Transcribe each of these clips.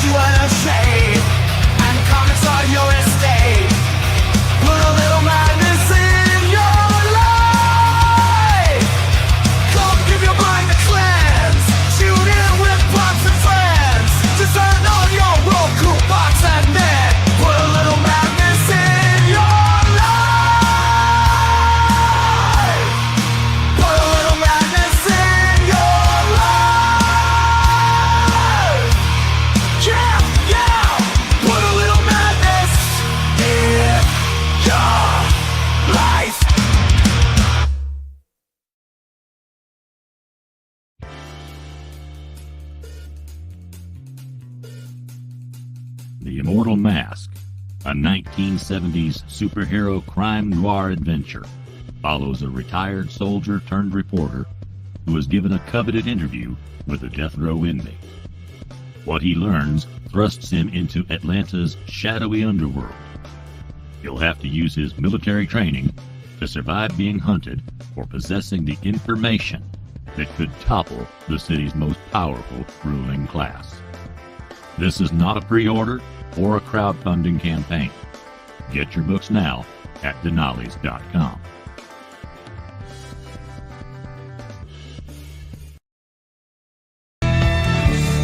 you out of shape, and comics are your escape. Put a little madness in your life. Come give your mind a cleanse. Tune in with pops and friends. Just turn on your Roku box and then put a little madness in your life. Put a little madness in your life. Yeah, yeah. Put a little madness in your life. The Immortal Mask, a 1970s superhero crime noir adventure, follows a retired soldier turned reporter who is given a coveted interview with a death row inmate. What he learns thrusts him into Atlanta's shadowy underworld. He'll have to use his military training to survive being hunted for possessing the information that could topple the city's most powerful ruling class. This is not a pre-order or a crowdfunding campaign. Get your books now at denali's.com.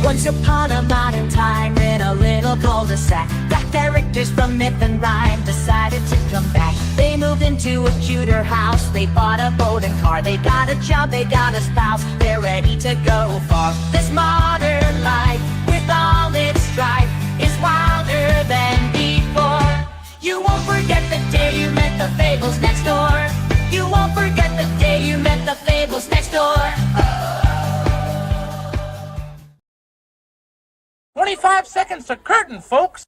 Once upon a modern time in a little cul-de-sac, black characters from myth and rhyme decided to come back. They moved into a cuter house, they bought a boat and car, they got a job, they got a spouse, they're ready to go far. This modern life, with all its strife, is wilder than before. You won't forget the day you met the fables next door. You won't forget the day you met the fables next door. 25 seconds to curtain, folks.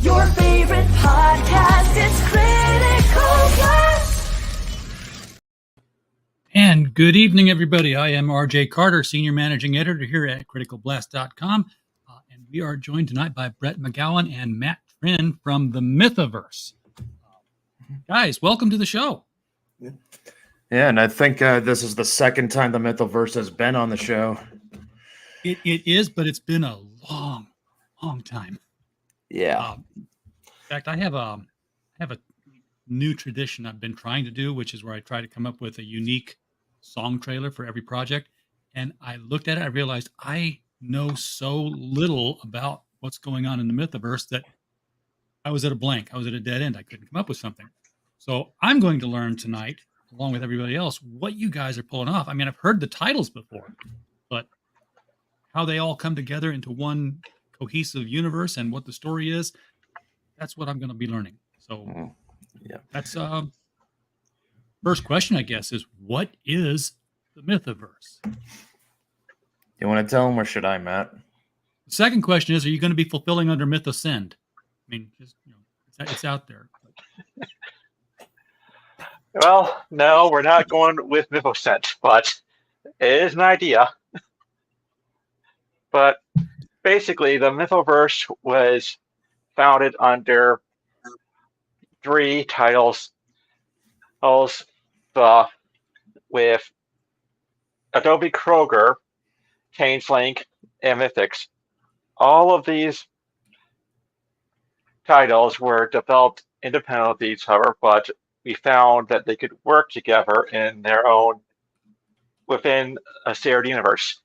Your favorite podcast is Critical Blast. And good evening, everybody. I am RJ Carter, Senior Managing Editor here at criticalblast.com. And we are joined tonight by Brett McGowan and Matt Trinh from the Mythoverse. Guys, welcome to the show. Yeah, and I think this is the second time the Mythoverse has been on the show. It is, but it's been a long time. Yeah. In fact, I have a new tradition I've been trying to do, which is where I try to come up with a unique song trailer for every project. And I looked at it, I realized I know so little about what's going on in the Mythoverse that I was at a blank. I was at a dead end. I couldn't come up with something. So I'm going to learn tonight, along with everybody else, what you guys are pulling off. I mean, I've heard the titles before, but how they all come together into one cohesive universe and what the story is, that's what I'm going to be learning. So yeah, that's first question, I guess, is what is the Mythoverse? You want to tell them, or should I, Matt? The second question is, are you going to be fulfilling under Mythoscend? I mean, just it's out there. Well, no, we're not going with Mythoscend, but it is an idea. But basically, the Mythoverse was founded under 3 titles, with Adobe Kroger, Changelink, and Mythics. All of these titles were developed independently of each other, but we found that they could work together in their own, within a shared universe.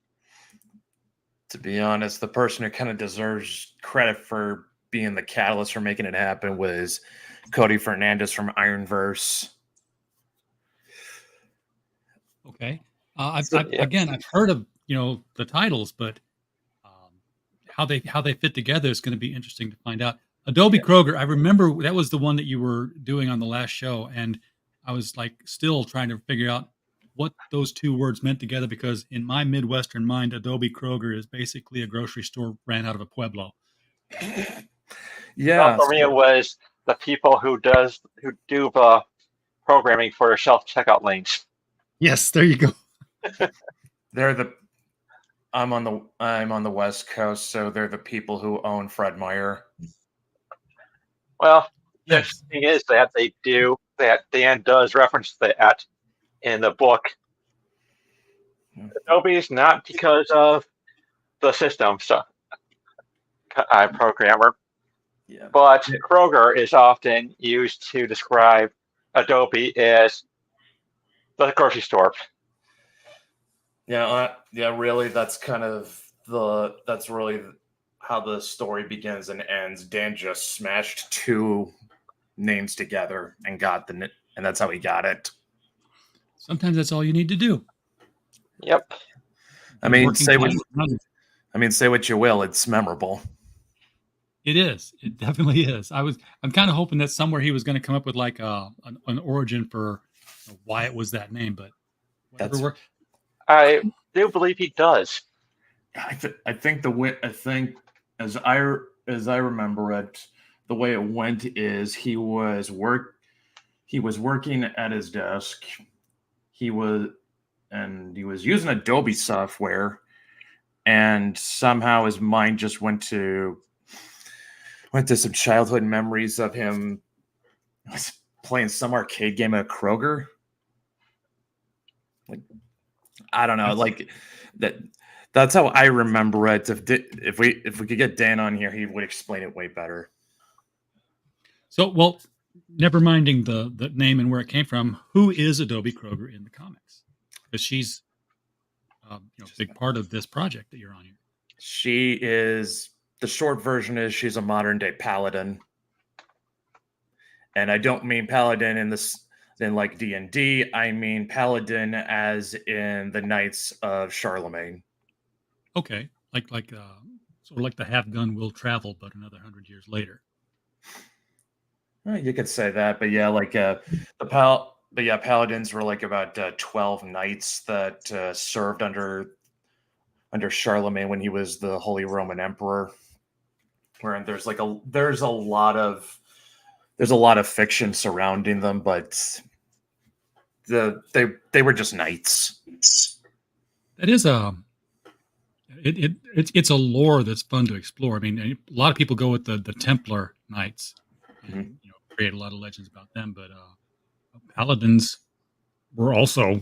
To be honest, the person who kind of deserves credit for being the catalyst for making it happen was Cody Fernandez from Ironverse. Okay. I've heard of the titles, but how they fit together is going to be interesting to find out. Adobe Kroger, I remember that was the one that you were doing on the last show, and I was like still trying to figure out what those 2 words meant together, because in my Midwestern mind, Adobe Kroger is basically a grocery store ran out of a pueblo. Yeah. For me, it was the people who do the programming for self-checkout lanes. Yes, there you go. They're the I'm on the West Coast, so they're the people who own Fred Meyer. Well, the Yes. interesting thing is that Dan does reference that in the book. Adobe is not because of the system stuff, programmer, Yeah. but Kroger is often used to describe Adobe as the grocery store. Yeah, really, that's really how the story begins and ends. Dan just smashed two names together and and that's how he got it. Sometimes that's all you need to do. Yep. I mean, Working say title. what you will, it's memorable. It is. It definitely is. I'm kind of hoping that somewhere he was going to come up with like an origin for why it was that name, but whatever. I do believe he does. I think as I remember it, the way it went is he was working at his desk. He was using Adobe software, and somehow his mind just went to some childhood memories of him playing some arcade game at Kroger. Like, I don't know, like that. That's how I remember it. If we could get Dan on here, he would explain it way better. So, well, never minding the name and where it came from, who is Adobe Kroger in the comics? Because she's a big part of this project that you're on here. She is, the short version is she's a modern day paladin. And I don't mean paladin in like D&D. I mean paladin as in the Knights of Charlemagne. Okay, like sort of like the half gun will travel, but another 100 years later. You could say that, but yeah, like paladins were like about 12 knights that served under Charlemagne when he was the Holy Roman Emperor. Where there's a lot of fiction surrounding them, but they were just knights. That is it's a lore that's fun to explore. I mean, a lot of people go with the Templar Knights, and create a lot of legends about them. But paladins were also,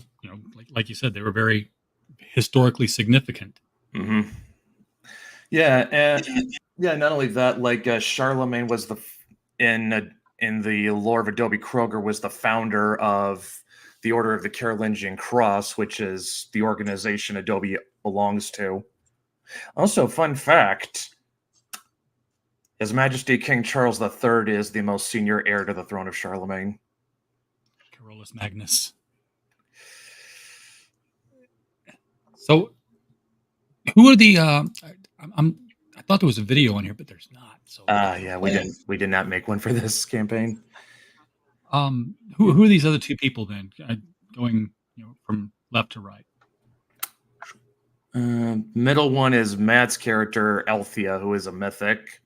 like you said, they were very historically significant. Mm-hmm. Yeah, and not only that, like Charlemagne was in the lore of Adobe Kroger was the founder of the Order of the Carolingian Cross, which is the organization Adobe belongs to. Also, fun fact, His Majesty King Charles III is the most senior heir to the throne of Charlemagne. Carolus Magnus. So, who are the? I thought there was a video on here, but there's not. So, yeah, we did not make one for this campaign. Who are these other two people then? Going from left to right. Middle one is Matt's character Althea, who is a mythic,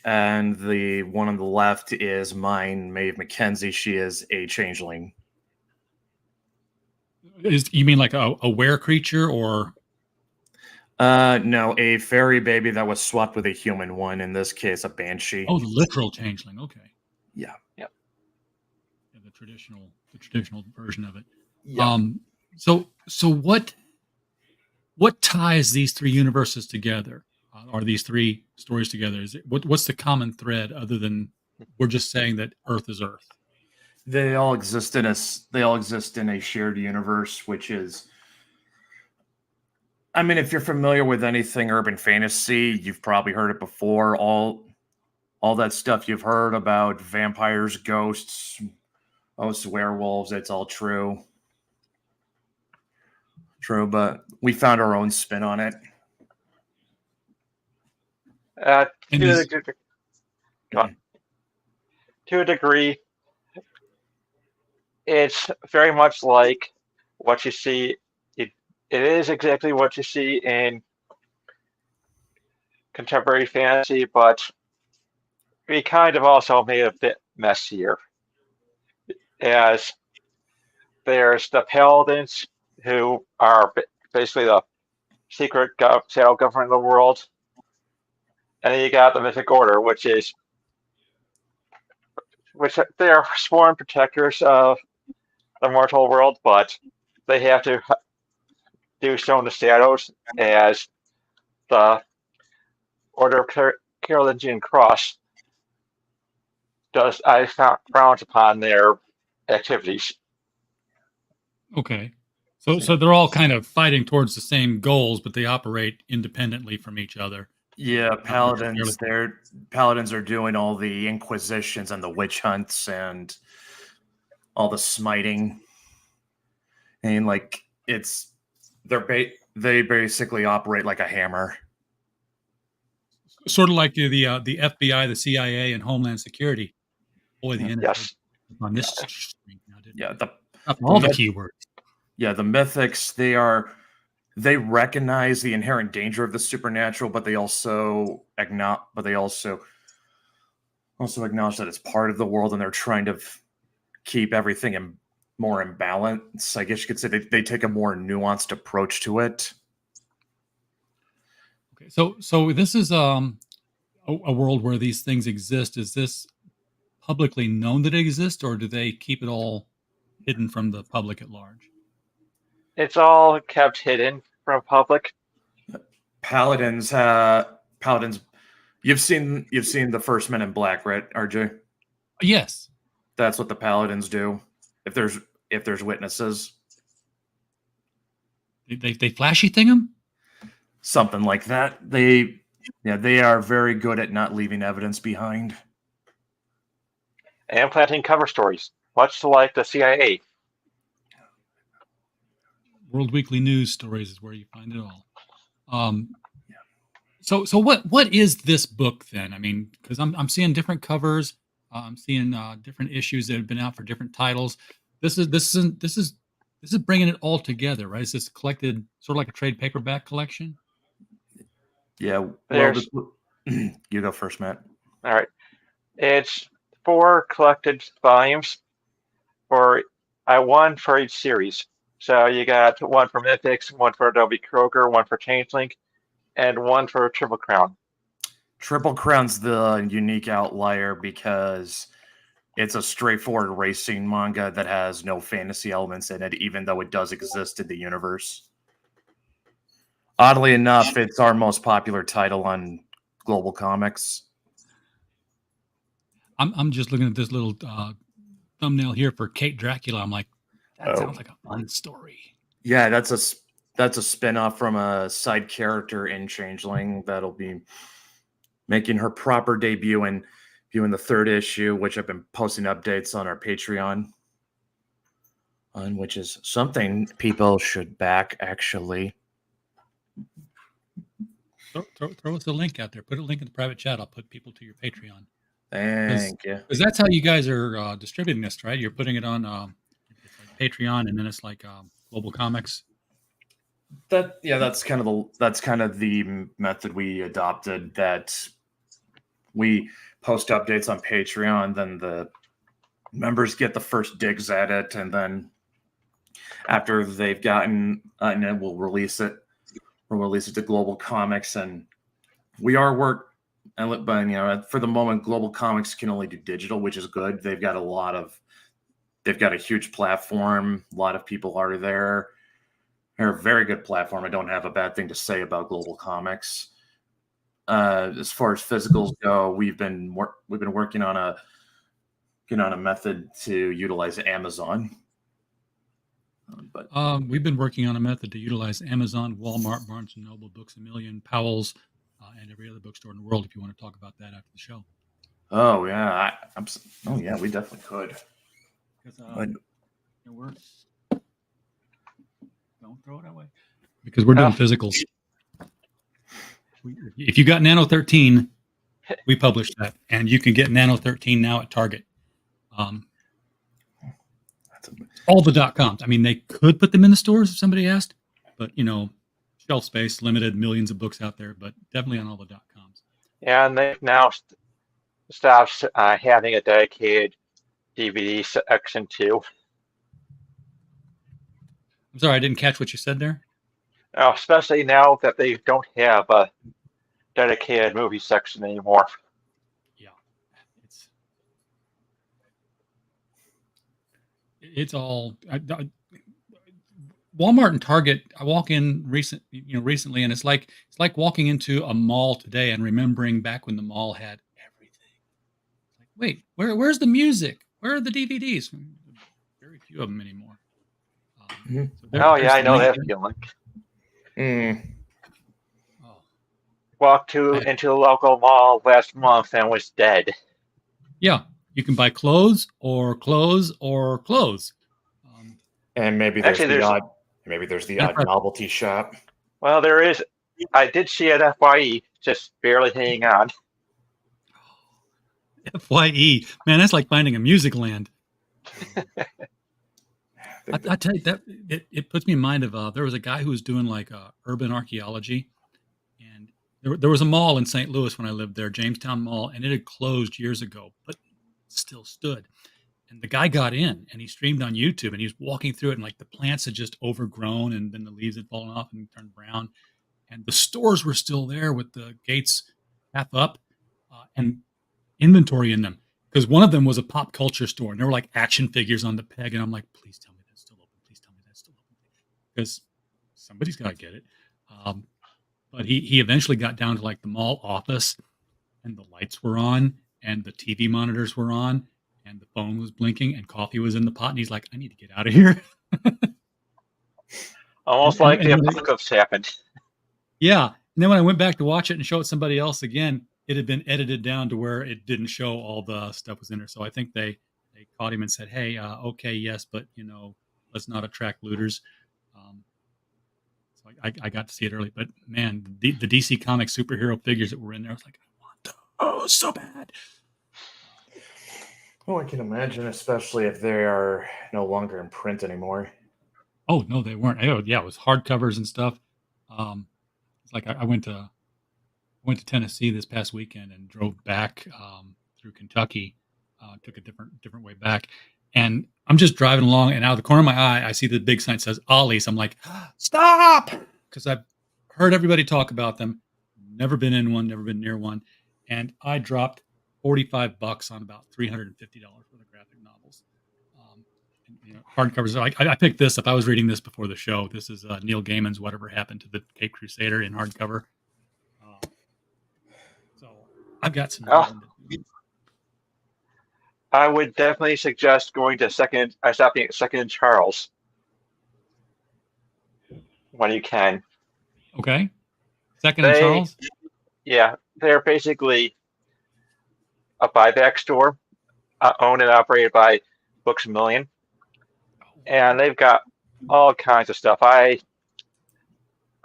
and the one on the left is mine, Maeve Mackenzie. She is a changeling. You mean like a were creature or? No, a fairy baby that was swapped with a human one. In this case, a banshee. Oh, the literal changeling. Okay. Yeah. Yep. Yeah, the traditional version of it. Yeah. So what ties these three universes together? Are these three stories together? What's the common thread other than we're just saying that Earth is Earth? They all exist in a shared universe, which is, I mean, if you're familiar with anything urban fantasy, you've probably heard it before. All that stuff you've heard about vampires, ghosts, werewolves, it's all true. True, but we found our own spin on it. To a degree, it's very much like what you see. It is exactly what you see in contemporary fantasy, but we kind of also made it a bit messier, as there's the Paladins, who are basically the secret shadow government of the world. And then you got the Mythic Order, which they are sworn protectors of the mortal world, but they have to do so in the shadows, as the Order of Carolingian Cross frowns upon their activities. Okay. So they're all kind of fighting towards the same goals, but they operate independently from each other. Yeah, Not necessarily- paladins are doing all the inquisitions and the witch hunts and all the smiting. And like they basically operate like a hammer. Sort of like the FBI, the CIA, and Homeland Security. Boy, the NSA Yes. on this screen now, didn't Yeah, all the keywords. Yeah, the mythics, they recognize the inherent danger of the supernatural, but they also acknowledge that it's part of the world, and they're trying to keep everything more in balance. I guess you could say they take a more nuanced approach to it. Okay, so this is a world where these things exist. Is this publicly known that it exists, or do they keep it all hidden from the public at large? It's all kept hidden from public. Paladins, you've seen the first Men in Black, right, RJ? Yes. That's what the paladins do. If there's witnesses, They flashy thing them. something like that. They are very good at not leaving evidence behind. And planting cover stories, much like the CIA. World Weekly News stories is where you find it all. So what is this book then? I mean, because I'm seeing different covers, I'm seeing different issues that have been out for different titles. This is bringing it all together, right? Is this collected sort of like a trade paperback collection? Yeah. Well, you go first, Matt. All right. It's 4 collected volumes for one for each series. So you got one for Mythics, one for Adobe Kroger, one for Changeling, and one for Triple Crown. Triple Crown's the unique outlier because it's a straightforward racing manga that has no fantasy elements in it, even though it does exist in the universe. Oddly enough, it's our most popular title on Global Comics. I'm just looking at this little thumbnail here for Kate Dracula. I'm like, that sounds like a fun story. Yeah, that's a spin-off from a side character in Changeling that'll be making her proper debut in the 3rd issue, which I've been posting updates on our Patreon on, which is something people should back, actually. Throw us a link out there. Put a link in the private chat. I'll put people to your Patreon. Thank you. Because that's how you guys are distributing this, right? You're putting it on it's like Patreon, and then it's like Global Comics. That's kind of the method we adopted. That we post updates on Patreon, then the members get the first digs at it, and then after they've gotten, and then we'll release it. We'll release it to Global Comics, and we are but for the moment, Global Comics can only do digital, which is good. They've got a huge platform. A lot of people are there. They're a very good platform. I don't have a bad thing to say about Global Comics. As far as physicals go, we've been working on a method to utilize Amazon. But we've been working on a method to utilize Amazon, Walmart, Barnes & Noble, Books A Million, Powell's, and every other bookstore in the world if you want to talk about that after the show. Oh, yeah. We definitely could. Don't throw it away. Because we're doing physicals. If you got Nano 13, we published that. And you can get Nano 13 now at Target. All the .coms. I mean, they could put them in the stores if somebody asked, but shelf space limited, millions of books out there, but definitely on all the .coms. Yeah, and they've now stopped having a dedicated DVD section too. I'm sorry, I didn't catch what you said there. Especially now that they don't have a dedicated movie section anymore. Yeah, it's it's all Walmart and Target. I walk in recently, and it's like walking into a mall today and remembering back when the mall had everything. Like, wait, where's the music? Where are the DVDs? Very few of them anymore. So Oh yeah, there's I the know link that there. feeling. Oh, Walked I, into a local mall last month and was dead. yeah, you can buy clothes or clothes or clothes. Um, And Actually, there's maybe there's the and odd novelty shop. well, there is. I did see it at FYE, just barely hanging on. FYE, man, that's like finding a music land. I tell you that it puts me in mind of there was a guy who was doing like urban archaeology, and there was a mall in St. Louis when I lived there, Jamestown Mall, and it had closed years ago, but still stood. And the guy got in and he streamed on YouTube and he was walking through it, and like the plants had just overgrown and then the leaves had fallen off and turned brown, and the stores were still there with the gates half up and inventory in them, because one of them was a pop culture store and there were like action figures on the peg, and I'm like, please tell me that's still open, please tell me that's still open, because somebody's got to get it. um, but he eventually got down to like the mall office, and the lights were on and the TV monitors were on and the phone was blinking and coffee was in the pot, and he's like, I need to get out of here. Almost and, like and the when I, apocalypse happened. yeah, and then when I went back to watch it and show it to somebody else again, it had been edited down to where it didn't show all the stuff was in there. So I think they caught him and said, hey, okay, yes, but let's not attract looters. um, so I got to see it early, but man, the DC Comics superhero figures that were in there, I was like, I want those so bad. Oh, I can imagine, especially if they are no longer in print anymore. Oh no, they weren't. Oh yeah, it was hardcovers and stuff. It's like I went to Tennessee this past weekend and drove back through Kentucky. Took a different way back, and I'm just driving along, and out of the corner of my eye, I see the big sign that says Ollie's. I'm like, stop, because I've heard everybody talk about them. Never been in one, never been near one, and I dropped $45 on about $350 worth of graphic novels. Hardcovers. I picked this up. I was reading this before the show. This is Neil Gaiman's "Whatever Happened to the Cape Crusader" in hardcover. So I've got some. Oh, I would definitely suggest going to stopping at Second Charles when you can. Okay. Second and They, Charles. yeah, they're basically a buyback store owned and operated by Books A Million, and they've got all kinds of stuff. I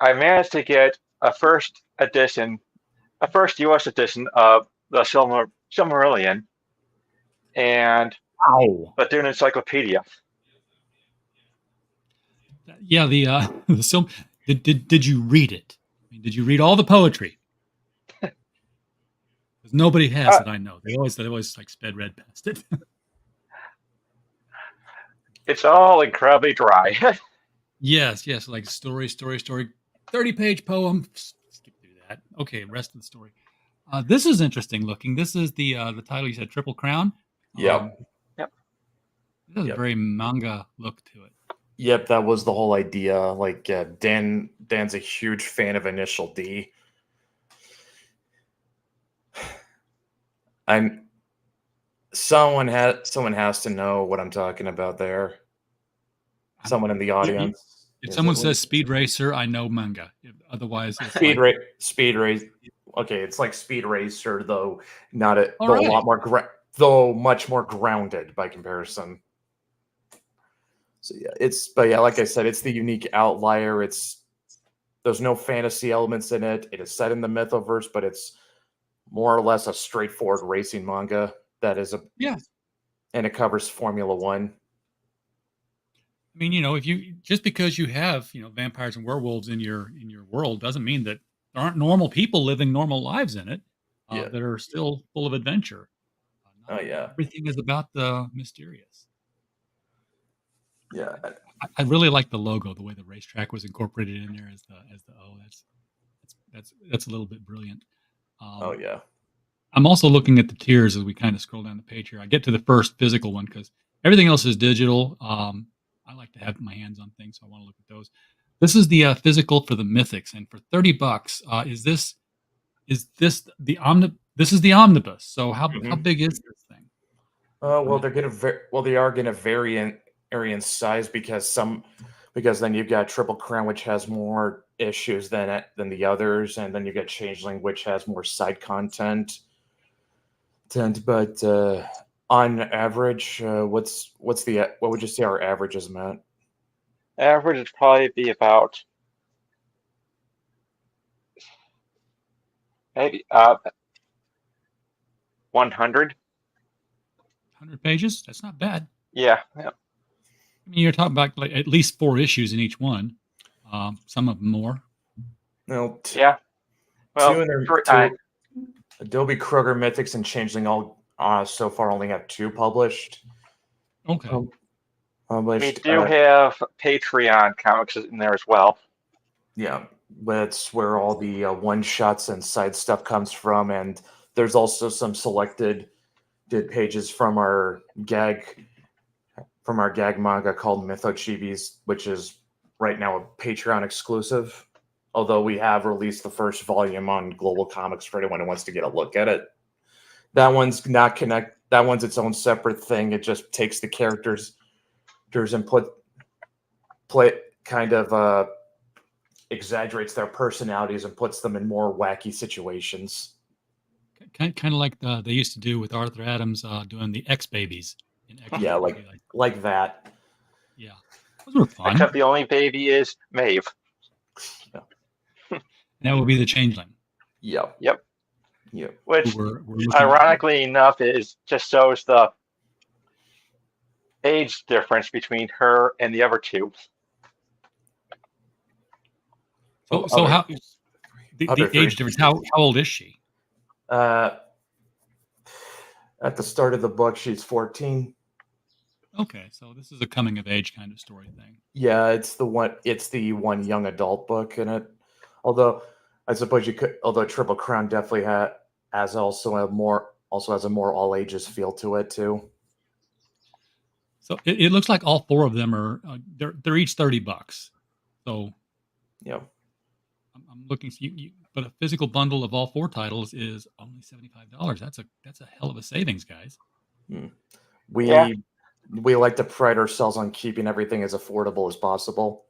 managed to get a first U.S. edition of the Silmarillion, and Ow. the Dune Encyclopedia. Yeah. The Sil. Did you read it? I mean, did you read all the poetry? Because nobody has that I know. They always like sped read past it. It's all incredibly dry. Yes. Like story. 30-page poem. Skip through that. Okay, rest of the story. This is interesting looking. This is the title you said, Triple Crown. Yep. Yep. It has a very manga look to it. Yep, that was the whole idea. Like Dan's a huge fan of Initial D. I'm someone has to know what I'm talking about there. Someone in the audience. If someone says Speed Racer, I know manga. Otherwise, it's Speed Race. Okay, it's like Speed Racer, though not a All though right. a lot more though much more grounded by comparison. So yeah, like I said, it's the unique outlier. There's no fantasy elements in it. It is set in the Mythoverse, but it's more or less a straightforward racing manga that is and it covers Formula One. I mean, if you just because you have vampires and werewolves in your world doesn't mean that there aren't normal people living normal lives in it that are still full of adventure. Oh yeah, everything is about the mysterious. Yeah. I really like the logo, the way the racetrack was incorporated in there as the O. That's a little bit brilliant. Oh yeah. I'm also looking at the tiers as we kind of scroll down the page here. I get to the first physical one because everything else is digital. I like to have my hands on things, so I want to look at those. This is the physical for the Mythics, and for $30, is this the This is the omnibus. So how Mhm. big is this thing? Well, they are going to vary in size because then you've got Triple Crown, which has more issues than the others, and then you get Changeling, which has more side content. But on average, what would you say our average is, Matt? Average would probably be about maybe 100. 100 pages? That's not bad. Yeah. I mean, you're talking about like at least 4 issues in each one. Some of them more. No, Yeah. Well, two Adobe Kroger Mythics and Changeling all so far only have 2 published. Okay. we Published. do have Patreon comics in there as well. Yeah, that's where all the one shots and side stuff comes from, and there's also some selected pages from our gag manga called Mythochibis, which is right now a Patreon exclusive. Although we have released the first volume on Global Comics for anyone who wants to get a look at it. That one's not connect. That one's its own separate thing. It just takes the characters and exaggerates their personalities and puts them in more wacky situations. Kind of like they used to do with Arthur Adams doing the X Babies. Yeah, like that. Yeah, those were fun. Except the only baby is Maeve. And that would be the Changeling. Yep. Which, we're ironically enough, is just shows the age difference between her and the other 2. So how the age difference? How old is she? At the start of the book, she's 14. Okay, so this is a coming of age kind of story thing. Yeah, it's the one young adult book in it. Although I suppose although Triple Crown definitely has a more all ages feel to it too. So it looks like all 4 of them are they're each $30. So yeah, I'm looking. But a physical bundle of all 4 titles is only $75. That's a hell of a savings, guys. We like to pride ourselves on keeping everything as affordable as possible.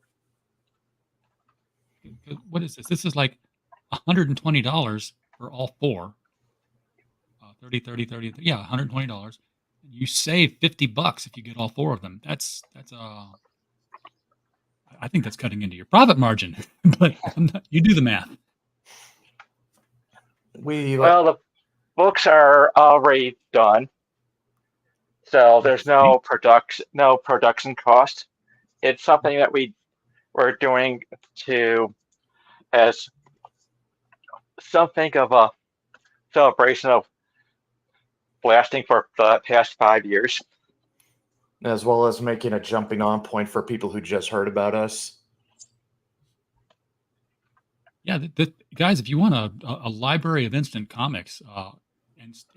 What is this? This is like $120 for all 4. 30. Yeah, $120. You save $50 if you get all 4 of them. I think that's cutting into your profit margin, but you do the math. Well, the books are already done, so there's no production cost. It's something that we're doing as something of a celebration of blasting for the past 5 years. As well as making a jumping on point for people who just heard about us. Yeah, guys, if you want a library of instant comics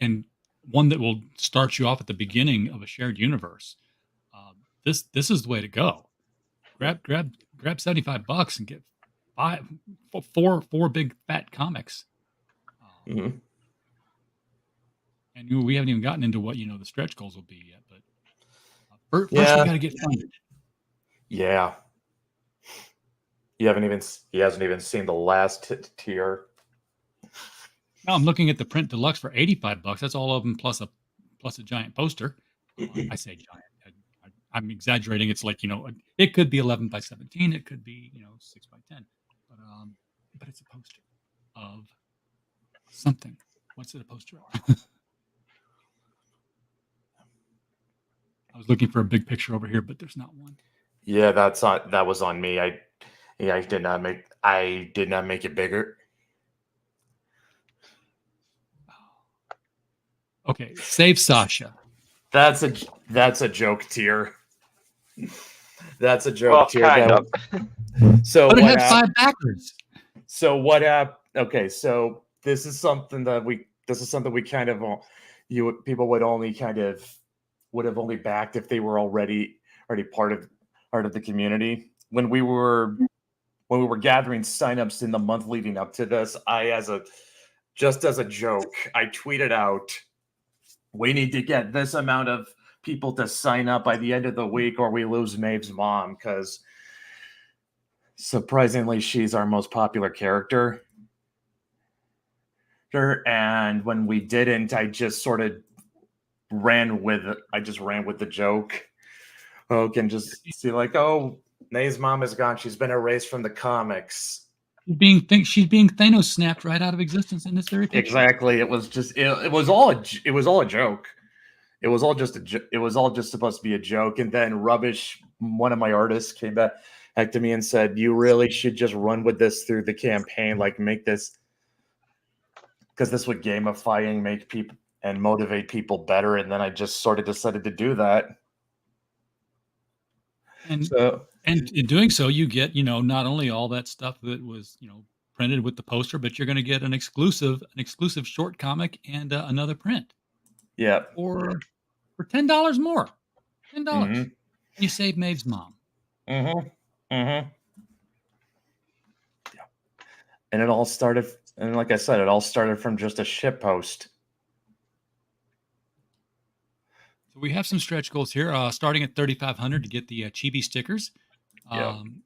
and one that will start you off at the beginning of a shared universe, this is the way to go. Grab $75 and get four big fat comics. Mm-hmm. And we haven't even gotten into what the stretch goals will be yet, but first we got to get funded. Yeah. He hasn't even seen the last tier. Now I'm looking at the print deluxe for $85. That's all of them plus a giant poster. I say giant. I'm exaggerating. It's like it could be 11 by 17. It could be 6 by 10. But it's a poster of something. What's it a poster of? I was looking for a big picture over here, but there's not one. Yeah, that was on me. I did not make it bigger. Okay, save Sasha. That's a joke tier. That's a joke Well, too. kind of. So But it what had happened? 5 backers. So what happened? Okay, so this is something we kind of people would only kind of would have only backed if they were already part of the community. When we were gathering signups in the month leading up to this, just as a joke, I tweeted out, "We need to get this amount of people to sign up by the end of the week, or we lose Maeve's mom," because surprisingly, she's our most popular character. And when we didn't, I just sort of ran with the joke. Oh, can just see like, oh, Maeve's mom is gone. She's been erased from the comics. She's being Thanos snapped right out of existence in this very picture. Exactly. It was just it was all a joke. It was all just supposed to be a joke. And then Rubbish, one of my artists, came back to me and said, "You really should just run with this through the campaign. Like, make this, because this would gamify and make people and motivate people better." And then I just sort of decided to do that. And in doing so, you get, not only all that stuff that was, printed with the poster, but you're going to get an exclusive short comic and another print. Yeah. For $10 more. $10. Mm-hmm. You save Maeve's mom. Mm-hmm. Mm-hmm. Yeah. And it all started, and like I said, it all started from just a shit post. So we have some stretch goals here, starting at 3,500 to get the chibi stickers. Everyone,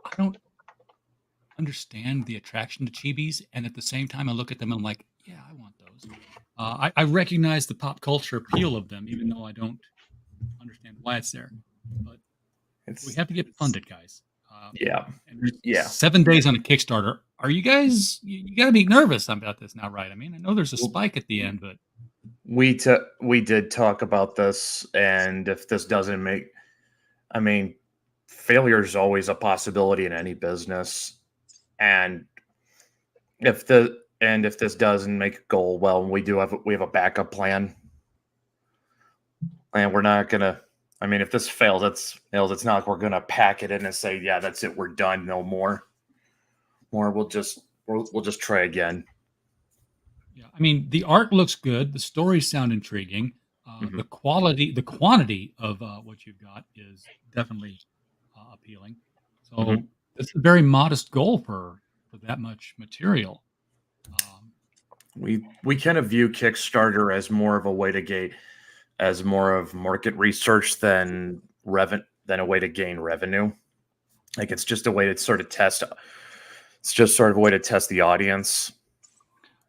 I don't understand the attraction to chibis, and at the same time, I look at them and I'm like, yeah, I want those. I recognize the pop culture appeal of them, even though I don't understand why it's there. But we have to get funded, guys. And 7 days on a Kickstarter. Are you guys? You got to be nervous about this now, right? I mean, I know there's a spike at the end, but we did talk about this, and if this doesn't make, I mean, failure is always a possibility in any business, and if this doesn't make a goal, well, we have a backup plan, and we're not gonna. I mean, if this fails, it's not like we're gonna pack it in and say, yeah, that's it, we're done, no more. We'll just try again. Yeah, I mean, the art looks good. The stories sound intriguing. The quantity of what you've got is definitely appealing. So it's a very modest goal for that much material. We kind of view Kickstarter as more of a way to as more of market research than a way to gain revenue. Like, it's just a way to sort of test. It's just sort of a way to test the audience.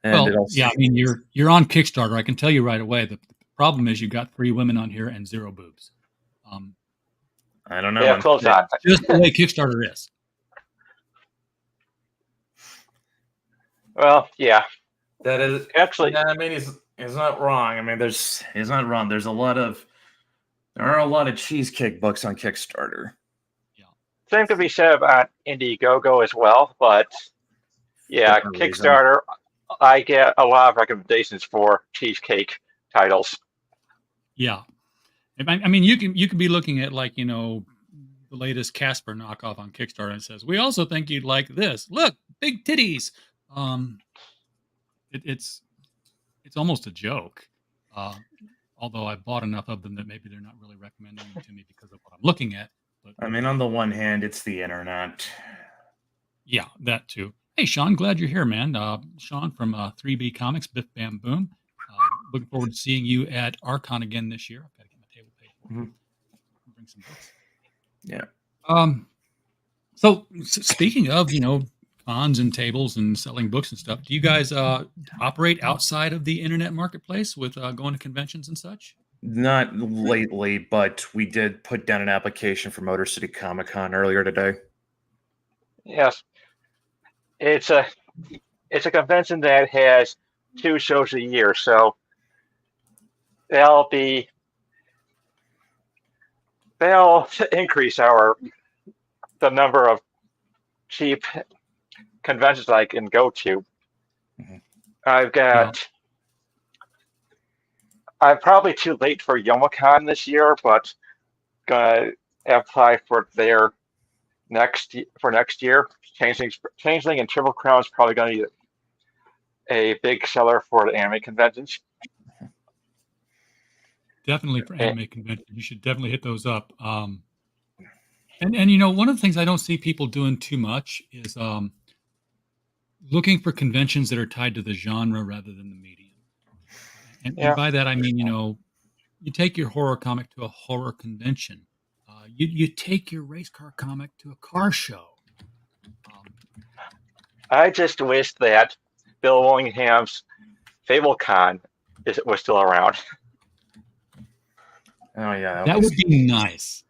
And I mean, you're on Kickstarter. I can tell you right away. The problem is you got 3 women on here and 0 boobs. I don't know. Yeah, close on. Just the way Kickstarter is. Well, yeah. That is actually. Yeah, I mean, he's not wrong. I mean, he's not wrong. There are a lot of cheesecake books on Kickstarter. Yeah. Same could be said about Indiegogo as well, but yeah, Kickstarter. I get a lot of recommendations for cheesecake titles. Yeah, I mean, you can be looking at, like, the latest Casper knockoff on Kickstarter, and it says, we also think you'd like this. Look, big titties. It's almost a joke. Although I bought enough of them that maybe they're not really recommending them to me because of what I'm looking at. But I mean, on the one hand, it's the internet. Yeah, that too. Hey, Sean, glad you're here, man. Sean from 3B Comics, Biff Bam Boom. Looking forward to seeing you at Archon again this year. I've got to get my table paid for. Bring some books. Yeah. So speaking of, cons and tables and selling books and stuff, do you guys operate outside of the internet marketplace with going to conventions and such? Not lately, but we did put down an application for Motor City Comic Con earlier today. Yes. It's a convention that has 2 shows a year, so they'll increase the number of cheap conventions I can go to. I've got I'm probably too late for YomoCon this year, but gonna apply for their next year. Changeling and Triple Crown is probably gonna be a big seller for the anime conventions. Definitely for anime convention, you should definitely hit those up. And you know, one of the things I don't see people doing too much is looking for conventions that are tied to the genre rather than the medium. And by that I mean, you know, you take your horror comic to a horror convention. You take your race car comic to a car show. I just wish that Bill Willingham's FableCon was still around. Oh yeah, That would be nice.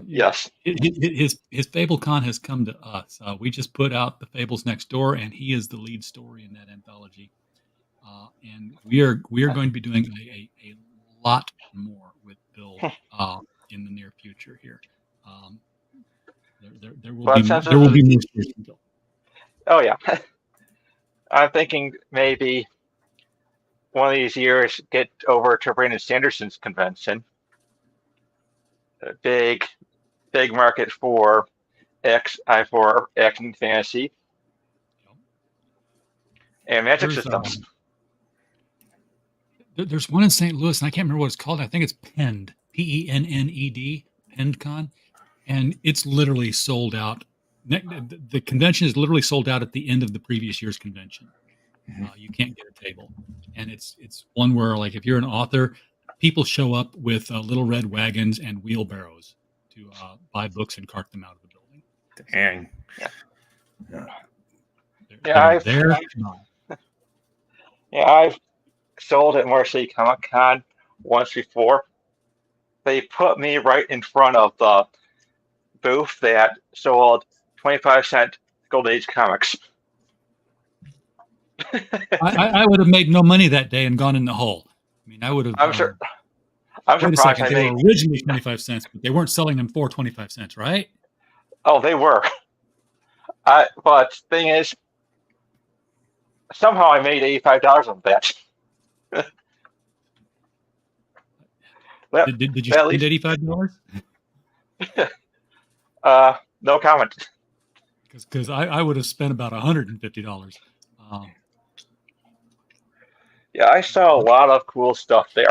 Yes. His FableCon has come to us. We just put out the Fables Next Door, and he is the lead story in that anthology. And we are going to be doing a lot more with Bill in the near future here. There will be more stories from Bill. Oh yeah. I'm thinking maybe one of these years get over to Brandon Sanderson's convention. A big market for action fantasy and magic systems. There's one in St. Louis, and I can't remember what it's called. I think it's Penned, PENNED, PennedCon, and it's literally sold out. The convention is literally sold out at the end of the previous year's convention. You can't get a table, and it's one where, like, if you're an author, people show up with little red wagons and wheelbarrows to buy books and cart them out of the building. Dang. I've sold at Motor City Comic Con once before. They put me right in front of the booth that sold 25-cent Golden Age comics. I would have made no money that day and gone in the hole. I mean, I would have. I'm wait a surprised. second, they were originally 25 cents, but they weren't selling them for 25 cents, right? Oh, they were. But thing is, somehow I made $85 on that. Did you spend $85? No comment. Because I would have spent about $150. Yeah, I saw a lot of cool stuff there.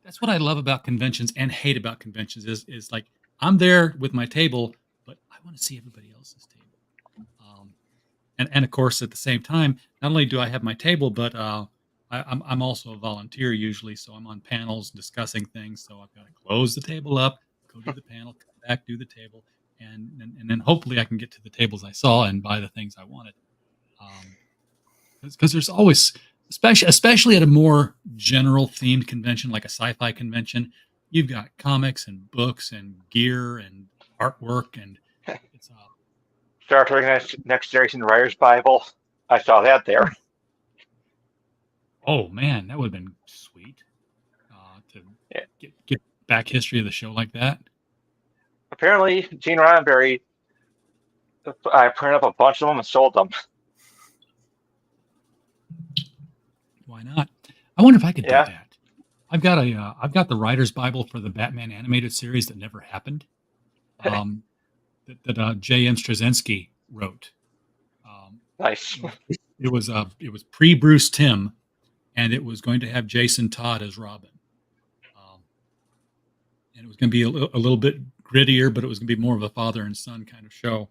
That's what I love about conventions and hate about conventions is like, I'm there with my table, but I want to see everybody else's table. And of course, at the same time, not only do I have my table, but I'm also a volunteer usually, so I'm on panels discussing things. So I've got to close the table up, go do the panel, come back, do the table, and then hopefully I can get to the tables I saw and buy the things I wanted. Because there's always, especially at a more general themed convention like a sci-fi convention, you've got comics and books and gear and artwork, and it's Star Trek Next Generation Writer's Bible. I saw that there. Oh man, that would have been sweet to get back history of the show like that. Apparently, Gene Roddenberry, I printed up a bunch of them and sold them. Why not? I wonder if I could do that. I've got the Writer's Bible for the Batman animated series that never happened. That J.M. Straczynski wrote. Nice. It was pre-Bruce Timm, and it was going to have Jason Todd as Robin. And it was going to be a little bit grittier, but it was going to be more of a father and son kind of show.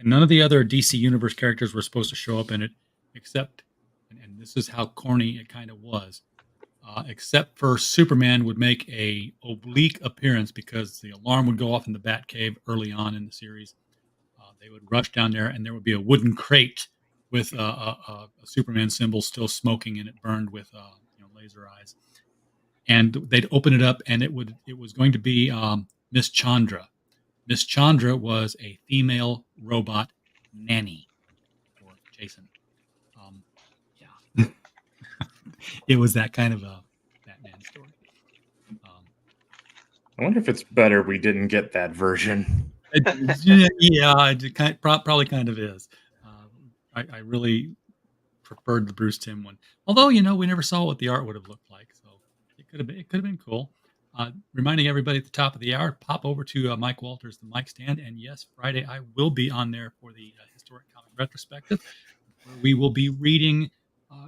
And none of the other DC Universe characters were supposed to show up in it, except, and this is how corny it kind of was, except for Superman would make a oblique appearance because the alarm would go off in the Batcave early on in the series. They would rush down there, and there would be a wooden crate with a Superman symbol still smoking, and it burned with laser eyes. And they'd open it up, and it was going to be Miss Chandra. Miss Chandra was a female robot nanny for Jason. It was that kind of a Batman story. I wonder if it's better we didn't get that version. It probably kind of is. I really preferred the Bruce Timm one. Although, you know, we never saw what the art would have looked like, so it could have been cool. Reminding everybody at the top of the hour, pop over to Mike Walters, the Mic Stand, and yes, Friday I will be on there for the historic comic retrospective, where we will be reading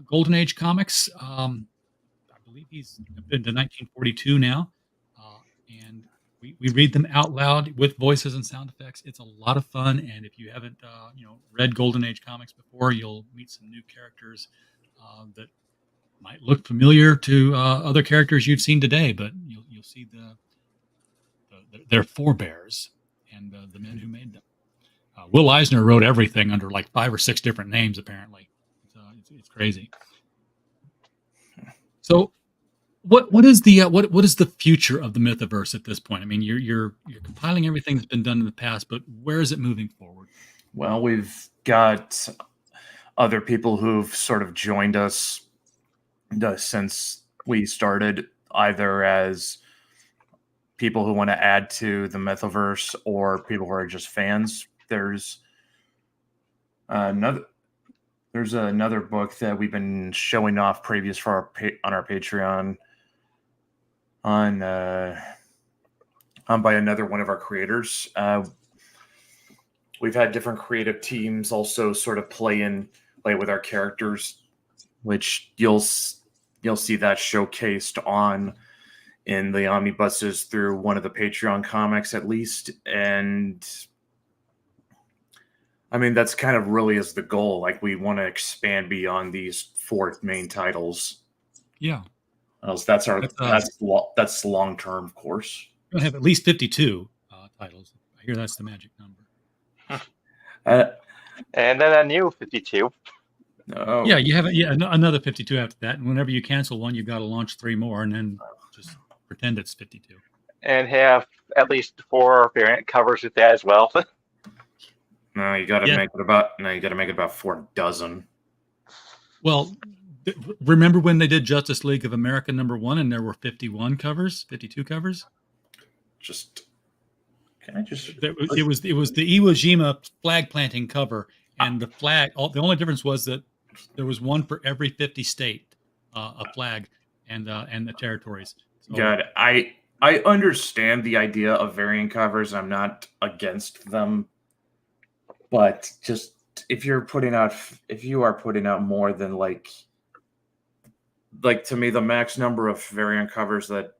Golden Age comics. I believe he's been to 1942 now, and we read them out loud with voices and sound effects. It's a lot of fun, and if you haven't read Golden Age comics before, you'll meet some new characters that might look familiar to other characters you've seen today, but you'll see their forebears and the men who made them. Will Eisner wrote everything under like 5 or 6 different names. Apparently, it's crazy. So, what is the future of the Mythoverse at this point? I mean, you're compiling everything that's been done in the past, but where is it moving forward? Well, we've got other people who've sort of joined us since we started, either as people who want to add to the Mythoverse or people who are just fans. There's another book that we've been showing off previous for on our Patreon on by another one of our creators. We've had different creative teams also sort of play with our characters, which you'll see that showcased in the omnibuses through one of the Patreon comics at least. And I mean, that's kind of really is the goal. Like, we want to expand beyond these 4 main titles. Yeah. That's long term, of course. We're gonna have at least 52 titles. I hear that's the magic number. And then a new 52. Oh. Yeah, you have another 52 after that, and whenever you cancel one, you've got to launch 3 more, and then just pretend it's 52. And have at least 4 variant covers with that as well. No, you got to make it about 4 dozen. Well, remember when they did Justice League of America #1 and there were 52 covers? It was the Iwo Jima flag planting cover, and the flag. The only difference was that there was one for every 50 state, a flag, and the territories. So, God, I understand the idea of variant covers. I'm not against them, but just if you are putting out more than like to me, the max number of variant covers that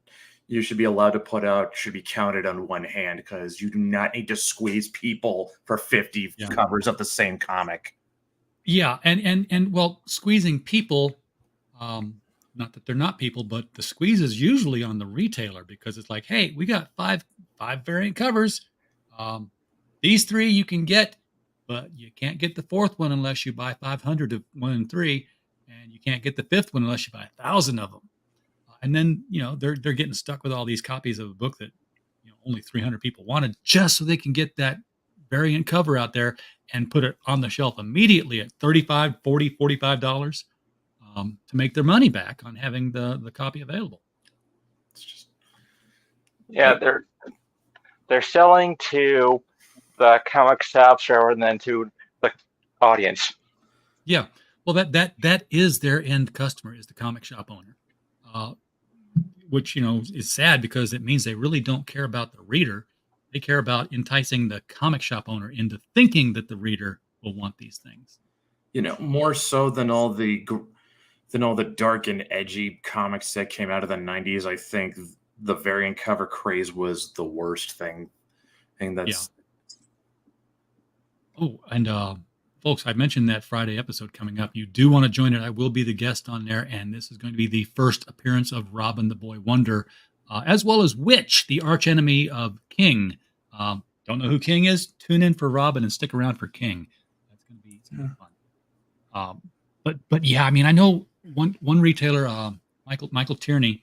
you should be allowed to put out should be counted on one hand, because you do not need to squeeze people for 50 covers of the same comic. Yeah, and well, squeezing people, not that they're not people, but the squeeze is usually on the retailer, because it's like, hey, we got five variant covers. These 3 you can get, but you can't get the 4th one unless you buy 500 of 1 and 3, and you can't get the 5th one unless you buy 1,000 of them. And then, they're getting stuck with all these copies of a book that only 300 people wanted, just so they can get that variant cover out there and put it on the shelf immediately at $35, $40, $45 to make their money back on having the copy available. Yeah, they're selling to the comic shops rather than to the audience. Yeah, well, that is their end customer, is the comic shop owner. Which is sad, because it means they really don't care about the reader. They care about enticing the comic shop owner into thinking that the reader will want these things. More so than all the dark and edgy comics that came out of the 90s. I think the variant cover craze was the worst thing. That's. Yeah. Oh, and folks, I mentioned that Friday episode coming up. You do want to join it. I will be the guest on there, and this is going to be the first appearance of Robin the Boy Wonder, as well as Witch, the archenemy of King. Don't know who King is? Tune in for Robin and stick around for King. That's going to be fun. But yeah, I mean, I know one retailer, Michael Tierney,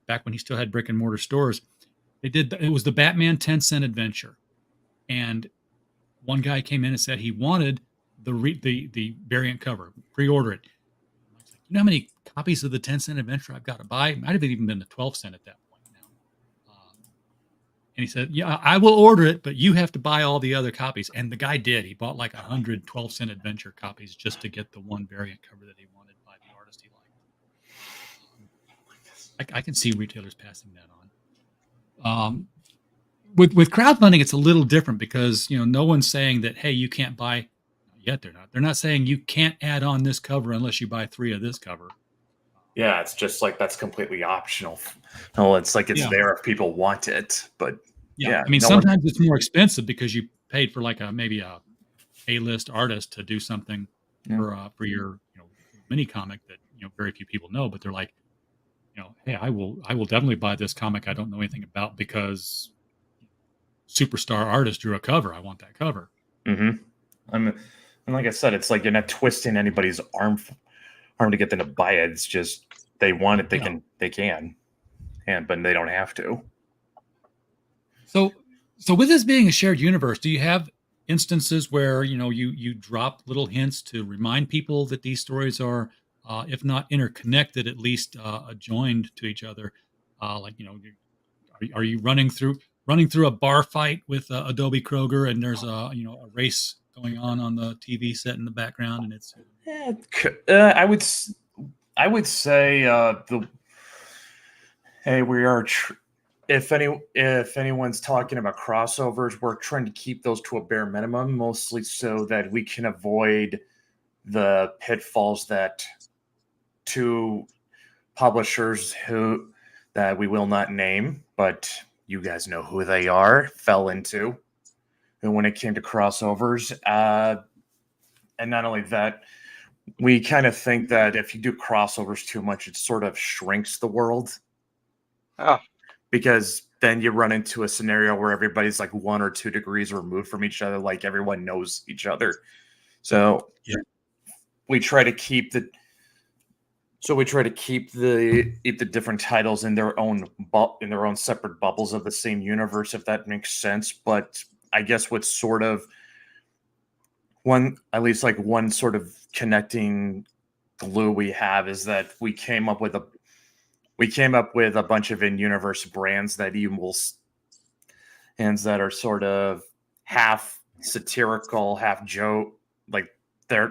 back when he still had brick and mortar stores, it was the Batman 10-cent adventure, and one guy came in and said he wanted the variant cover, pre-order it. I was like, you know how many copies of the 10-cent adventure I've got to buy? It might have even been the 12-cent at that point now. And he said, "Yeah, I will order it, but you have to buy all the other copies." And the guy did. He bought like 100 12-cent adventure copies just to get the one variant cover that he wanted by the artist he liked. I can see retailers passing that on. With crowdfunding, it's a little different because no one's saying that, hey, you can't buy. Not yet, they're not saying you can't add on this cover unless you buy 3 of this cover. Yeah, it's just like that's completely optional. No, it's like it's Yeah. there if people want it, but Yeah, yeah, I mean, no one- sometimes it's more expensive because you paid for like maybe a A-list artist to do something Yeah. for your mini comic that very few people know, but they're like, hey, I will definitely buy this comic I don't know anything about because superstar artist drew a cover. I want that cover. Mm-hmm. And like I said, it's like you're not twisting anybody's arm to get them to buy it. It's just they want it, they can, but they don't have to. So with this being a shared universe, do you have instances where you drop little hints to remind people that these stories are, if not interconnected, at least joined to each other? Like are you running through a bar fight with Adobe Kroger, and there's a race going on the TV set in the background, and it's I would say hey, we are. If anyone's talking about crossovers, we're trying to keep those to a bare minimum, mostly so that we can avoid the pitfalls that 2 publishers that we will not name, but you guys know who they are, fell into. And when it came to crossovers, and not only that, we kind of think that if you do crossovers too much, it sort of shrinks the world. Oh. Because then you run into a scenario where everybody's like 1 or 2 degrees removed from each other, like everyone knows each other. So we try to keep the different titles in their own separate bubbles of the same universe, if that makes sense. But I guess what's sort of one sort of connecting glue we have is that we came up with a bunch of in-universe brands that are sort of half satirical, half joke, like they're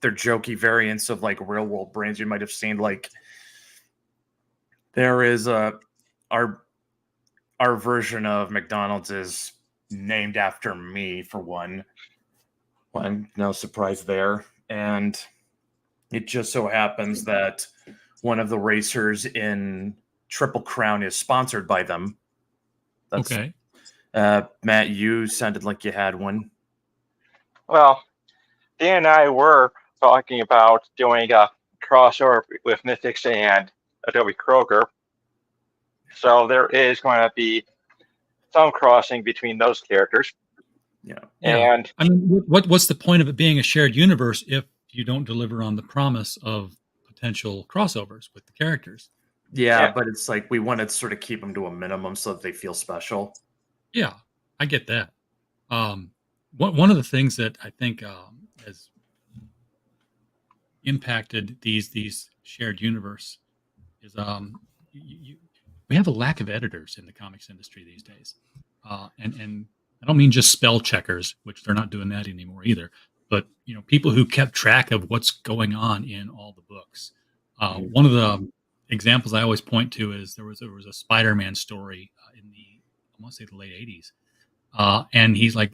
jokey variants of like real world brands you might have seen. Like there is our version of McDonald's is named after me, for one. No surprise there. And it just so happens that one of the racers in Triple Crown is sponsored by them. okay. Matt, you sounded like you had one. Well, Dan and I were talking about doing a crossover with Mythics and Adobe Kroger. So there is going to be some crossing between those characters. Yeah. And I mean, what's the point of it being a shared universe if you don't deliver on the promise of potential crossovers with the characters? Yeah, but it's like we want to sort of keep them to a minimum so that they feel special. Yeah, I get that. One of the things that I think has impacted these shared universe is we have a lack of editors in the comics industry these days, and I don't mean just spell checkers, which they're not doing that anymore either, but people who kept track of what's going on in all the books. One of the examples I always point to is there was a Spider-Man story in I want to say the late 80s, and he's like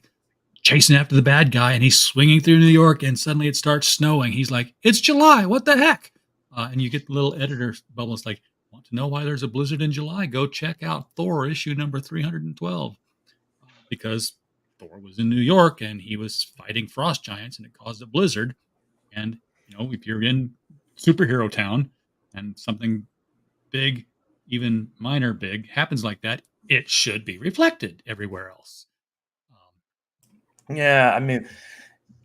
chasing after the bad guy, and he's swinging through New York, and suddenly it starts snowing. He's like, "It's July! What the heck?" And you get the little editor bubbles like, "Want to know why there's a blizzard in July? Go check out Thor issue number 312," because Thor was in New York and he was fighting frost giants, and it caused a blizzard. And if you're in superhero town and something big, even minor big, happens like that, it should be reflected everywhere else. Yeah, I mean,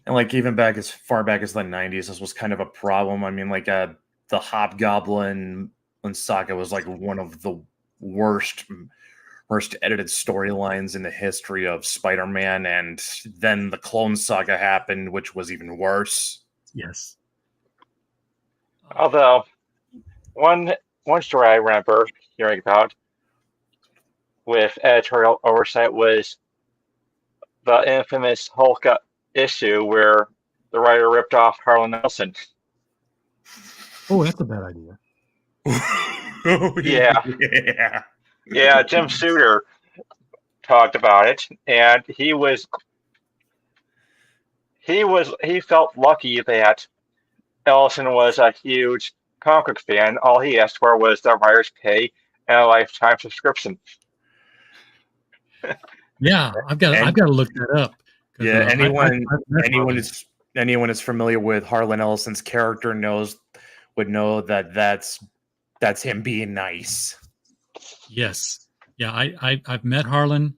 and like even back as far back as the 90s, this was kind of a problem. I mean, like the Hobgoblin saga was like one of the worst edited storylines in the history of Spider-Man, and then the Clone Saga happened, which was even worse. Yes. although one story I remember hearing about with editorial oversight was the infamous Hulk issue where the writer ripped off Harlan Ellison. Oh, that's a bad idea. Yeah. Yeah. Yeah, Jim Souter talked about it, and he felt lucky that Ellison was a huge comic book fan. All he asked for was the writer's pay and a lifetime subscription. Yeah, I've got to look that up. 'Cause, Yeah, I've met Harlan. anyone is familiar with Harlan Ellison's character would know that that's him being nice. Yes. Yeah, I've met Harlan.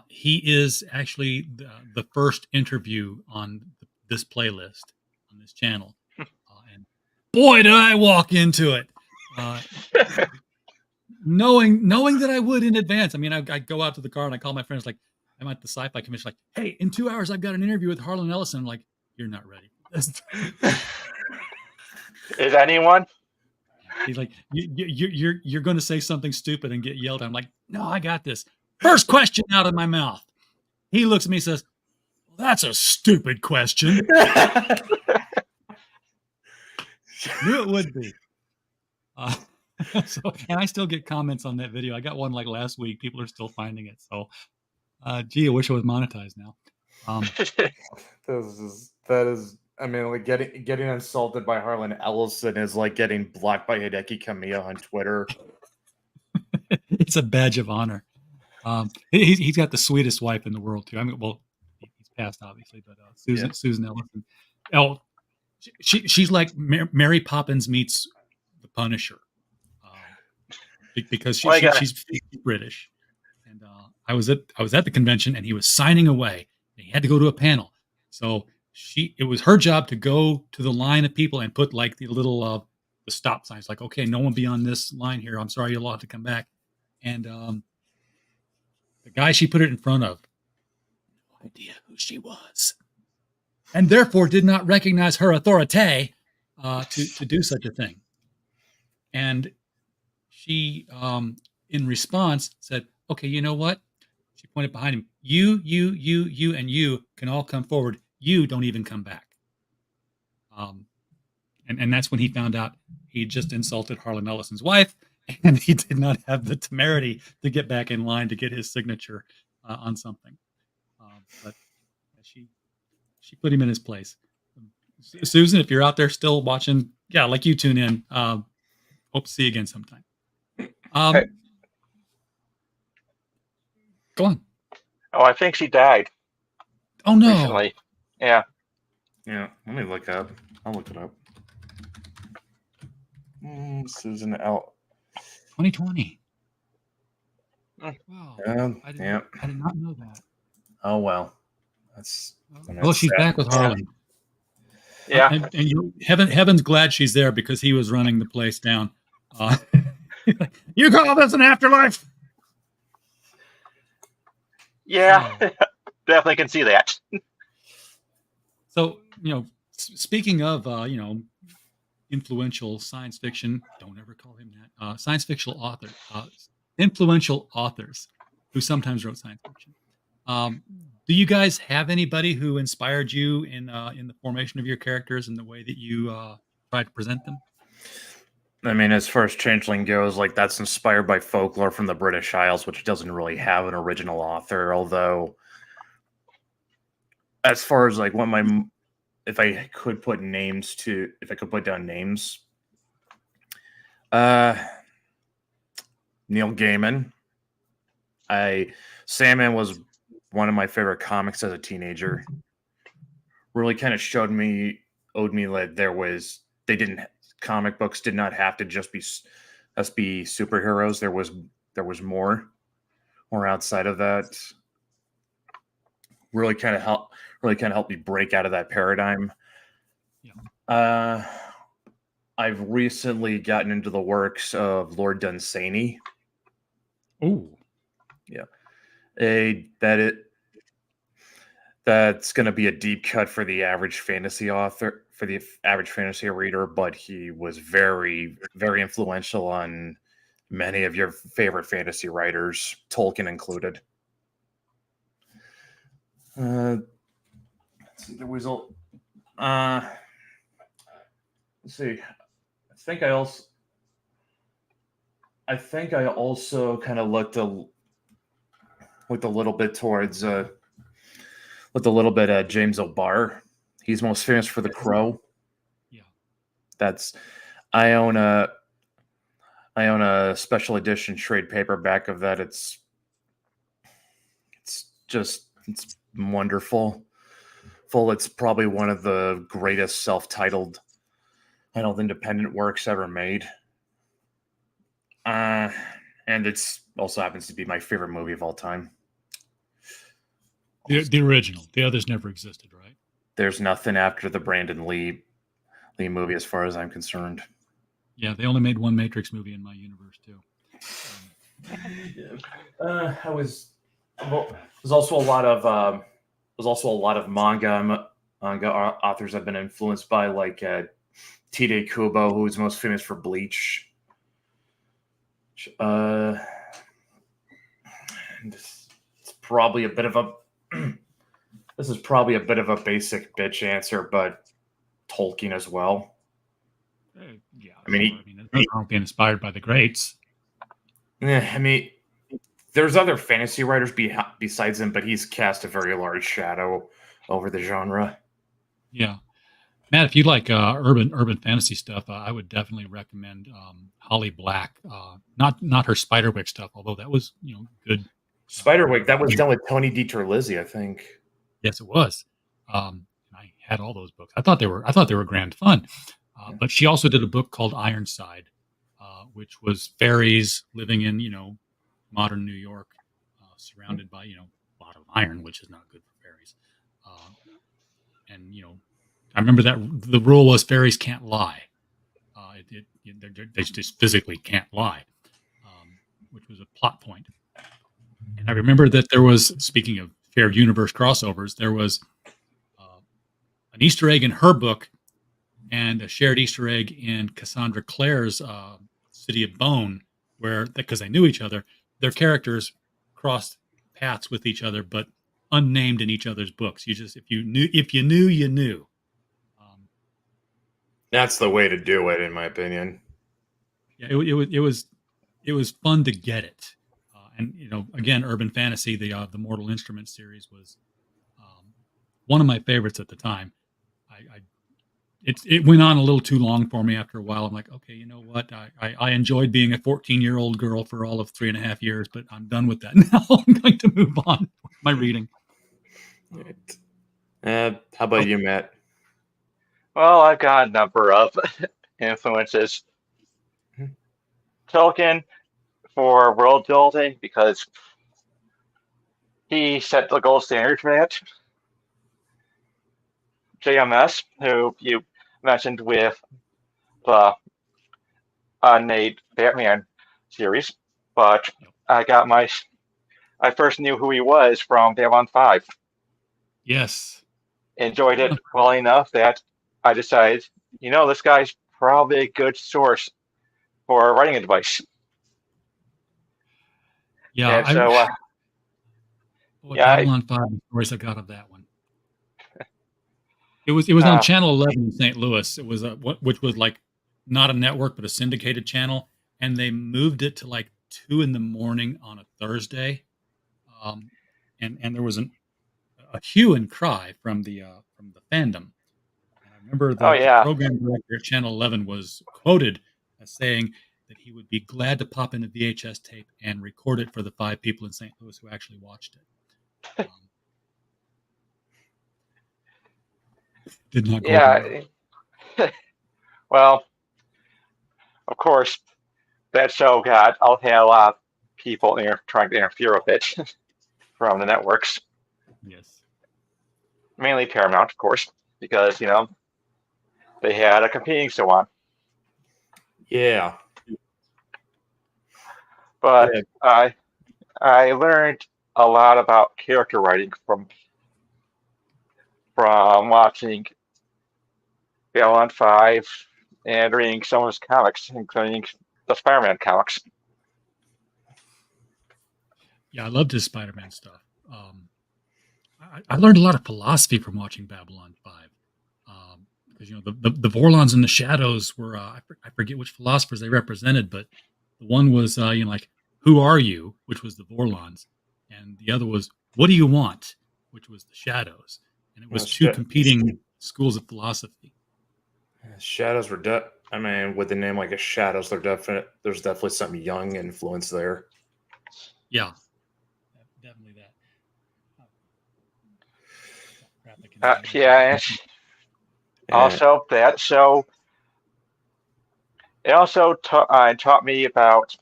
He is actually the first interview on this playlist on this channel. And boy, did I walk into it. Knowing that I would in advance. I mean, I go out to the car and I call my friends, like, I'm at the sci-fi convention, like, hey, in 2 hours, I've got an interview with Harlan Ellison. I'm like, you're not ready for this. Is anyone? He's like, you're going to say something stupid and get yelled at. I'm like, no, I got this. First question out of my mouth. He looks at me and says, well, that's a stupid question. Knew it would be. And I still get comments on that video. I got one like last week. People are still finding it. So, gee, I wish I was monetized now. That is. I mean, like getting insulted by Harlan Ellison is like getting blocked by Hideki Kamiya on Twitter. It's a badge of honor. He's got the sweetest wife in the world too. I mean, well, he's passed obviously, but Susan Ellison. Oh, she's like Mary Poppins meets the Punisher, because she's British. And I was at the convention, and he was signing away. And he had to go to a panel, so it was her job to go to the line of people and put like the little the stop signs, like, okay, no one beyond this line here. I'm sorry, you'll have to come back. And the guy she put it in front of, no idea who she was, and therefore did not recognize her authority to do such a thing. And she, in response, said, okay, you know what? She pointed behind him. You, and you can all come forward. You don't even come back. And that's when he found out he just insulted Harlan Ellison's wife, and he did not have the temerity to get back in line to get his signature on something. But she put him in his place. Susan, if you're out there still watching, yeah, like you tune in. Hope to see you again sometime. Hey. Go on. Oh, I think she died Oh no. recently. Yeah. Yeah, let me look up. I'll look it up. Susan L. 2020. Wow. I did not know that. Oh well. That's. Well, she's back with Harlan. Yeah. And heaven's glad she's there, because he was running the place down. You call this an afterlife? Yeah. Definitely can see that. So, speaking of, influential science fiction, don't ever call him that, science fiction author, influential authors who sometimes wrote science fiction. Do you guys have anybody who inspired you in the formation of your characters and the way that you try to present them? I mean, as far as Changeling goes, like, that's inspired by folklore from the British Isles, which doesn't really have an original author. Although, as far as like if I could put down names, Neil Gaiman. Sandman was one of my favorite comics as a teenager. Really kind of owed me that comic books did not have to just be superheroes. There was more outside of that. Really kind of helped me break out of that paradigm. Yeah. I've recently gotten into the works of Lord Dunsany. Oh, yeah. That's going to be a deep cut for the average fantasy author, for the average fantasy reader, but he was very, very influential on many of your favorite fantasy writers, Tolkien included. Let's see, there was a. Let's see. I think I also kind of looked a little bit towards James O'Barr. He's most famous for The Crow. Yeah. That's I own a special edition trade paperback of that. It's wonderful. It's probably one of the greatest self-titled independent works ever made. And it's also happens to be my favorite movie of all time. The original. The others never existed, right? There's nothing after the Brandon Lee movie, as far as I'm concerned. Yeah, they only made one Matrix movie in my universe too. There's also a lot of manga authors I've been influenced by, like Tide Kubo, who is most famous for Bleach. This is probably a bit of a basic bitch answer, but Tolkien as well. Yeah, I mean, being inspired by the greats. I mean, there's other fantasy writers besides him, but he's cast a very large shadow over the genre. Yeah, Matt, if you like urban fantasy stuff, I would definitely recommend Holly Black. Not her Spiderwick stuff, although that was good. Spiderwick, that was done with Tony DiTerlizzi, I think. Yes, it was. I had all those books. I thought they were grand fun. But she also did a book called Ironside, which was fairies living in modern New York, surrounded by a lot of iron, which is not good for fairies. And I remember that the rule was fairies can't lie. They just physically can't lie, which was a plot point. And I remember that there was, speaking of fair universe crossovers, there was an Easter egg in her book and a shared Easter egg in Cassandra Clare's City of Bone, because they knew each other, their characters crossed paths with each other, but unnamed in each other's books. If you knew, you knew. That's the way to do it, in my opinion. Yeah, it was fun to get it, and again, urban fantasy. The Mortal Instruments series was one of my favorites at the time. It went on a little too long for me after a while. I'm like, okay, you know what? I enjoyed being a 14-year-old girl for all of 3.5 years, but I'm done with that now. I'm going to move on with my reading. How about you, Matt? Well, I've got a number of influences. Tolkien for world building, because he set the gold standard for that. JMS, who you mentioned with the unmade Batman series, but I first knew who he was from Babylon 5. Yes. Enjoyed it well enough that I decided, this guy's probably a good source for writing advice. Yeah. And so, Babylon 5, the stories I got of that one. It was on Channel 11 in St. Louis. It was which was like not a network, but a syndicated channel, and they moved it to like 2 a.m. on a Thursday, and there was a hue and cry from the fandom. And I remember the program director at Channel 11 was quoted as saying that he would be glad to pop in a VHS tape and record it for the 5 people in St. Louis who actually watched it. Did not go well. Well, of course, that show had a lot of people trying to interfere with it from the networks. Yes. Mainly Paramount, of course, because, they had a competing show on. Yeah. But I learned a lot about character writing from watching Babylon 5 and reading some of his comics, including the Spider-Man comics. Yeah, I loved his Spider-Man stuff. I learned a lot of philosophy from watching Babylon 5. Because the Vorlons and the Shadows were I forget which philosophers they represented, but the one was like, who are you, which was the Vorlons, and the other was, what do you want, which was the Shadows, and it was two competing schools of philosophy. Shadows were I mean, with the name like a Shadows, there's definitely some young influence there. Yeah, definitely that. Yeah, and also that show. It also taught me about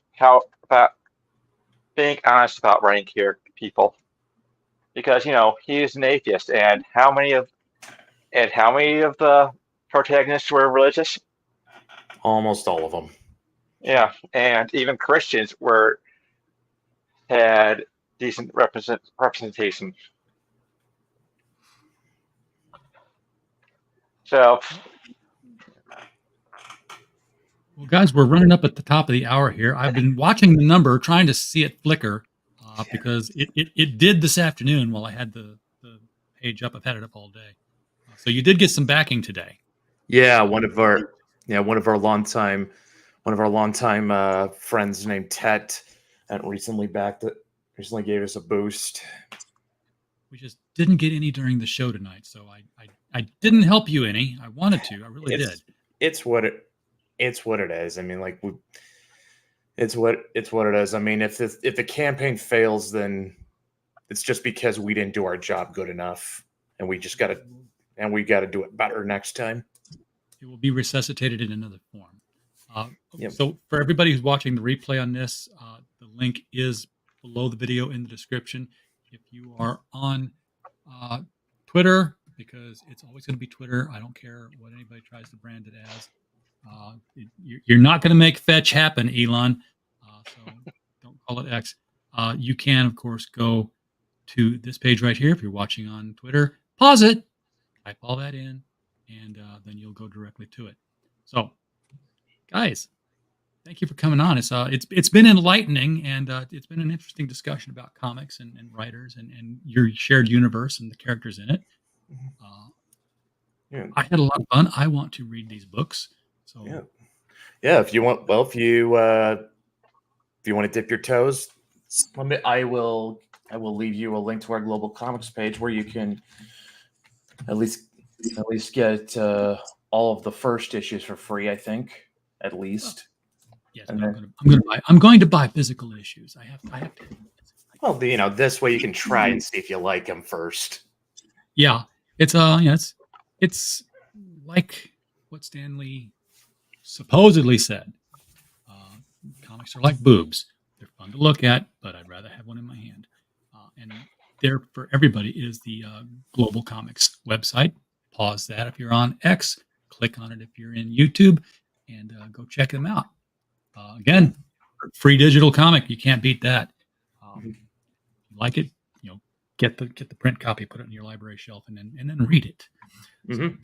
being honest about writing people, because he's an atheist, and how many of the protagonists were religious? Almost all of them. Yeah, and even Christians had decent representation. So, well, guys, we're running up at the top of the hour here. I've been watching the number, trying to see it flicker, because it did this afternoon while I had the page up. I've had it up all day. So you did get some backing today. Yeah, one of our longtime friends named Tet, and recently gave us a boost. We just didn't get any during the show tonight, so I didn't help you any. I wanted to. I really did. It's what it is. I mean, like, it's what it is. I mean, if the campaign fails, then it's just because we didn't do our job good enough, and we got to do it better next time. It will be resuscitated in another form. Yep. So for everybody who's watching the replay on this, the link is below the video in the description. If you are on Twitter, because it's always going to be Twitter, I don't care what anybody tries to brand it as. You're not going to make fetch happen, Elon. So don't call it X. You can, of course, go to this page right here. If you're watching on Twitter, pause it, type all that in, and then you'll go directly to it. So, guys, thank you for coming on. It's been enlightening, and it's been an interesting discussion about comics and writers and your shared universe and the characters in it. I had a lot of fun. I want to read these books. So yeah. If you want to dip your toes, I will leave you a link to our Global Comics page where you can at least get all of the first issues for free. I think at least. Yes, I'm going to buy physical issues. I have to. Well, this way you can try and see if you like them first. Yeah, it's it's like what Stan Lee supposedly said. Comics are like boobs. They're fun to look at, but I'd rather have one in my hand. And there for everybody is the Global Comics website. Pause that if you're on X. Click on it if you're in YouTube, and go check them out. Again, free digital comic. You can't beat that. If you like it, get the print copy, put it in your library shelf, and then read it. Mm-hmm.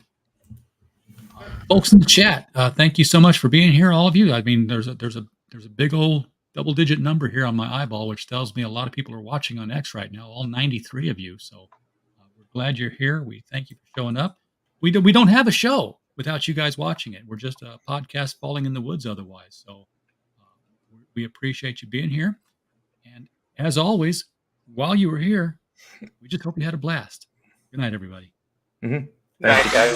So, folks in the chat, thank you so much for being here, all of you. I mean, there's a big old double-digit number here on my eyeball, which tells me a lot of people are watching on X right now. All 93 of you. So we're glad you're here. We thank you for showing up. We don't have a show without you guys watching it. We're just a podcast falling in the woods otherwise. So we appreciate you being here. And as always, while you were here, we just hope you had a blast. Good night, everybody. Mm-hmm. night, guys.